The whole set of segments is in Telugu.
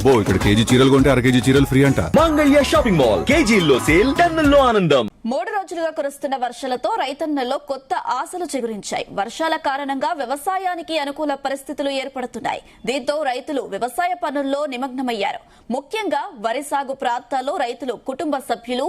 అబ్బో ఇక్కడ కేజీ చీరలు కొంటే అర కేజీ చీరలు ఫ్రీ అంట. మంగళ్య షాపింగ్ మాల్, కేజీల్లో సేల్, టన్నుల్లో ఆనందం. 3 రోజులుగా కురుస్తున్న వర్షాలతో రైతన్నల్లో కొత్త ఆశలు చిగురించాయి. వర్షాల కారణంగా వ్యవసాయానికి అనుకూల పరిస్థితులు ఏర్పడుతున్నాయి. దీంతో రైతులు వ్యవసాయ పనుల్లో నిమగ్నమయ్యారు. ముఖ్యంగా వరి సాగు ప్రాంతాల్లో రైతులు కుటుంబ సభ్యులు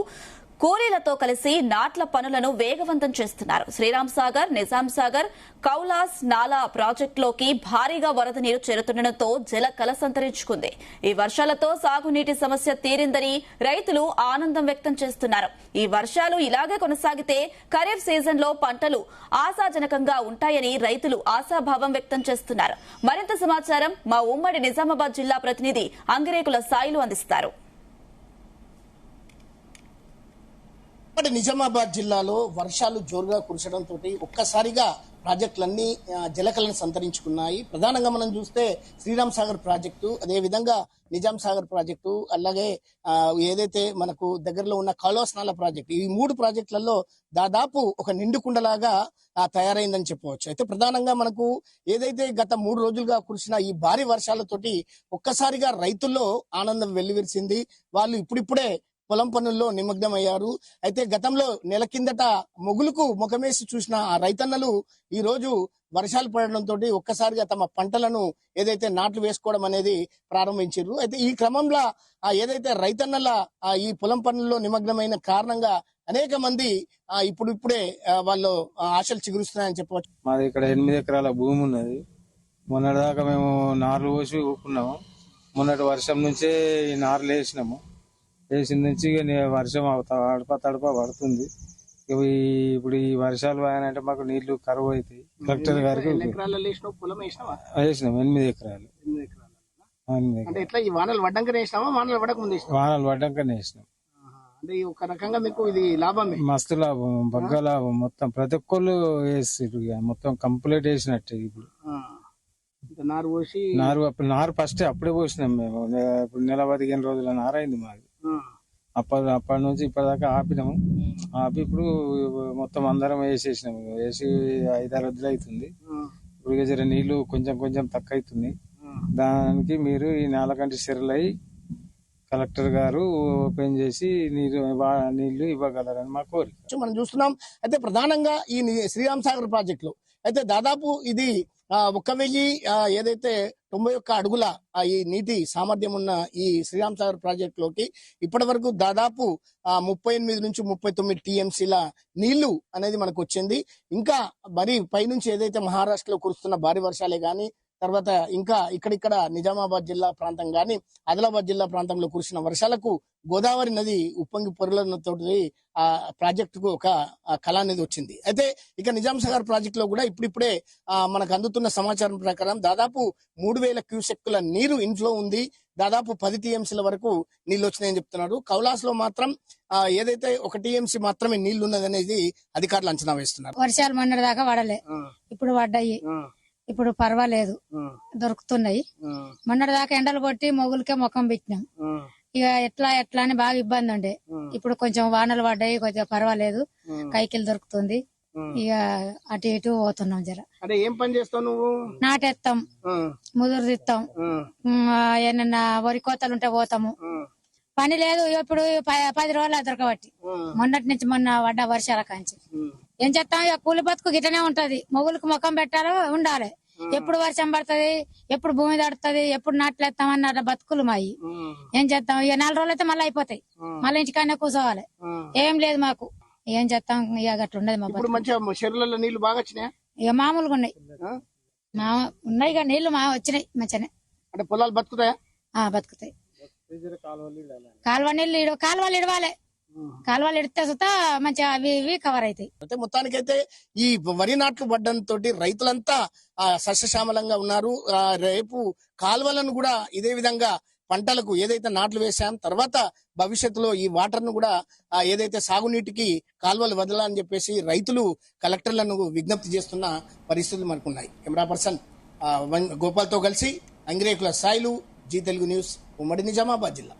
కూలీలతో కలిసి నాట్ల పనులను వేగవంతం చేస్తున్నారు. శ్రీరామ్ సాగర్, నిజాం సాగర్, కౌలాస్ నాలా ప్రాజెక్టులోకి భారీగా వరద నీరు చేరుతుండటంతో జల కలసంతరించుకుంది. ఈ వర్షాలతో సాగునీటి సమస్య తీరిందని రైతులు ఆనందం వ్యక్తం చేస్తున్నారు. ఈ వర్షాలు ఇలాగే కొనసాగితే ఖరీఫ్ సీజన్లో పంటలు ఆశాజనకంగా ఉంటాయని రైతులు ఆశాభావం వ్యక్తం చేస్తున్నారు. మరింత సమాచారం మా ఉమ్మడి నిజామాబాద్ జిల్లా ప్రతినిధి అంగిరేకుల సాయిలు అందిస్తారు. నిజామాబాద్ జిల్లాలో వర్షాలు జోరుగా కురచడంతో ఒక్కసారిగా ప్రాజెక్టులన్నీ జలకలను సంతరించుకున్నాయి. ప్రధానంగా మనం చూస్తే శ్రీరామ్ సాగర్ ప్రాజెక్టు, అదేవిధంగా నిజాం సాగర్ ప్రాజెక్టు, అలాగే ఏదైతే మనకు దగ్గరలో ఉన్న కౌలాస్ నాలా ప్రాజెక్టు, ఈ 3 ప్రాజెక్టులలో దాదాపు ఒక నిండుకుండలాగా తయారైందని చెప్పవచ్చు. అయితే ప్రధానంగా మనకు ఏదైతే గత 3 రోజులుగా కురిసిన ఈ భారీ వర్షాలతోటి ఒక్కసారిగా రైతుల్లో ఆనందం వెల్లివిరిసింది. వాళ్ళు ఇప్పుడిప్పుడే పొలం పనుల్లో నిమగ్నమయ్యారు. అయితే గతంలో నెల కిందట మొగులకు ముఖమేసి చూసిన ఆ రైతన్నలు ఈ రోజు వర్షాలు పడడంతో ఒక్కసారిగా తమ పంటలను ఏదైతే నాట్లు వేసుకోవడం అనేది ప్రారంభించారు. అయితే ఈ క్రమంలో ఏదైతే రైతన్నల ఈ పొలం పనుల్లో నిమగ్నమైన కారణంగా అనేక మంది ఇప్పుడిప్పుడే వాళ్ళు ఆశలు చిగురుస్తున్నాయని చెప్పవచ్చు. మాది ఇక్కడ 8 ఎకరాల భూమి ఉన్నది. మొన్నటిదాకా మేము నార్లు పోసి ఊపుకున్నాము. మొన్నటి వర్షం నుంచే ఈ నార్లు వేసిన నుంచి వర్షం తడప పడుతుంది. ఇప్పుడు ఈ వర్షాలు వాయనంటే మాకు నీళ్లు కరువు అవుతాయి. కలెక్టర్ గారికి వేసినాం 8 ఎకరాలు. వానలు పడ్డాకనే వేసినాం. ఒక రకంగా మీకు ఇది లాభమే, మస్తు లాభం, బగ్గ లాభం. మొత్తం ప్రతి ఒక్కళ్ళు వేసారు, మొత్తం కంప్లీట్ వేసినట్టే. ఇప్పుడు నారు ఫస్ట్ అప్పుడే పోసినాం మేము. ఇప్పుడు నెల 15 రోజుల నార అయింది మాది. అప్పటి నుంచి ఇప్పటిదాకా ఆపినాము. ఆపి ఇప్పుడు మొత్తం అందరం వేసేసినాము. వేసి 5-6 రోజులు అవుతుంది. ఇప్పుడు జర నీళ్లు కొంచెం తక్కువ అవుతుంది. దానికి మీరు ఈ నేలకంటి సిరలై కలెక్టర్ గారు ఓపెన్ చేసి నీళ్లు ఇవ్వగలరని మా కోరిక. మనం చూస్తున్నాం. అయితే ప్రధానంగా ఈ శ్రీరామ్ సాగర్ ప్రాజెక్టులో అయితే దాదాపు ఇది 1000 ఏదైతే 91 అడుగుల ఈ నీటి సామర్థ్యం ఉన్న ఈ శ్రీరామ్ సాగర్ ప్రాజెక్ట్ లోకి ఇప్పటి వరకు దాదాపు 38 నుంచి 39 టీఎంసీల నీళ్లు అనేది మనకు వచ్చింది. ఇంకా మరి పైనుంచి ఏదైతే మహారాష్ట్రలో కురుస్తున్న భారీ వర్షాలే గాని, తర్వాత ఇంకా ఇక్కడిక్కడ నిజామాబాద్ జిల్లా ప్రాంతం గాని, ఆదిలాబాద్ జిల్లా ప్రాంతంలో కురిసిన వర్షాలకు గోదావరి నది ఉప్పొంగి పొరలతో ఆ ప్రాజెక్టుకు ఒక కళ అనేది వచ్చింది. అయితే ఇక నిజాం సాగర్ ప్రాజెక్ట్ లో కూడా ఇప్పుడిప్పుడే మనకు అందుతున్న సమాచారం ప్రకారం దాదాపు 3000 క్యూసెక్కుల నీరు ఇన్ఫ్లో ఉంది. దాదాపు 10 టీఎంసీల వరకు నీళ్లు వచ్చినాయని చెప్తున్నారు. కౌలాస్ లో మాత్రం ఏదైతే 1 టీఎంసీ మాత్రమే నీళ్లు ఉన్నదనేది అధికారులు అంచనా వేస్తున్నారు. వర్షాలు మొన్నటి దాకా పడలే, ఇప్పుడు పడ్డాయి. ఇప్పుడు పర్వాలేదు, దొరుకుతున్నాయి. మొన్నటి దాకా ఎండలు కొట్టి మొగులకే ముఖం పెట్టినాం. ఇక ఎట్లా అని బాగా ఇబ్బంది ఉండే. ఇప్పుడు కొంచెం వానలు పడ్డాయి, కొంచెం పర్వాలేదు, కైకిలు దొరుకుతుంది. ఇక అటు ఇటు పోతున్నాం. జర అంటే ఏం పని చేస్తావు నువ్వు? నాటేస్తాం, ముదురు తిత్తాం, ఏమన్నా వరి కోతలు ఉంటే పోతాము. పని లేదు. ఇప్పుడు 10 రోజులు దొరకబట్టి మొన్నటి నుంచి మొన్న పడ్డ వర్షాల కాంచి ఏం చేస్తాం. ఇక కూలి బతుకు గిట్టనే ఉంటది. మొగులకు ముఖం పెట్టాలి, ఉండాలి. ఎప్పుడు వర్షం పడుతుంది, ఎప్పుడు భూమి తడుతుంది, ఎప్పుడు నాట్లేస్తామన్న బతుకులు మాయి. ఏం చేస్తాం. ఇక 4 రోజులు అయితే మళ్ళీ అయిపోతాయి. మళ్ళీ ఇంటికన్నా కూర్చోవాలి. ఏం లేదు మాకు. ఏం చేస్తాం. ఇక గట్ల ఉండదు మా చెరువులలో నీళ్లు బాగా వచ్చినాయి. ఇక మామూలుగా ఉన్నాయి. ఇక నీళ్లు వచ్చినాయి మంచిగానే. అంటే పొలాలు బతుకుతాయా? బతుకుతాయి. కాలువలు ఇడవాలి. కాలువలు ఎడితే సుతా మంచిగా అవి ఇవి కవర్ అవుతాయి. అయితే మొత్తానికైతే ఈ వరి నాట్లు పడ్డంతో రైతులంతా సస్యశ్యామలంగా ఉన్నారు. రేపు కాలువలను కూడా ఇదే విధంగా పంటలకు ఏదైతే నాట్లు వేసాం, తర్వాత భవిష్యత్తులో ఈ వాటర్ ను కూడా ఏదైతే సాగునీటికి కాలువలు వదలాలని చెప్పేసి రైతులు కలెక్టర్లను విజ్ఞప్తి చేస్తున్న పరిస్థితులు మనకున్నాయి. కెమెరా పర్సన్ గోపాల్తో కలిసి అంగిరేకుల సాయిలు, జీ తెలుగు న్యూస్, ఉమ్మడి నిజామాబాద్ జిల్లా.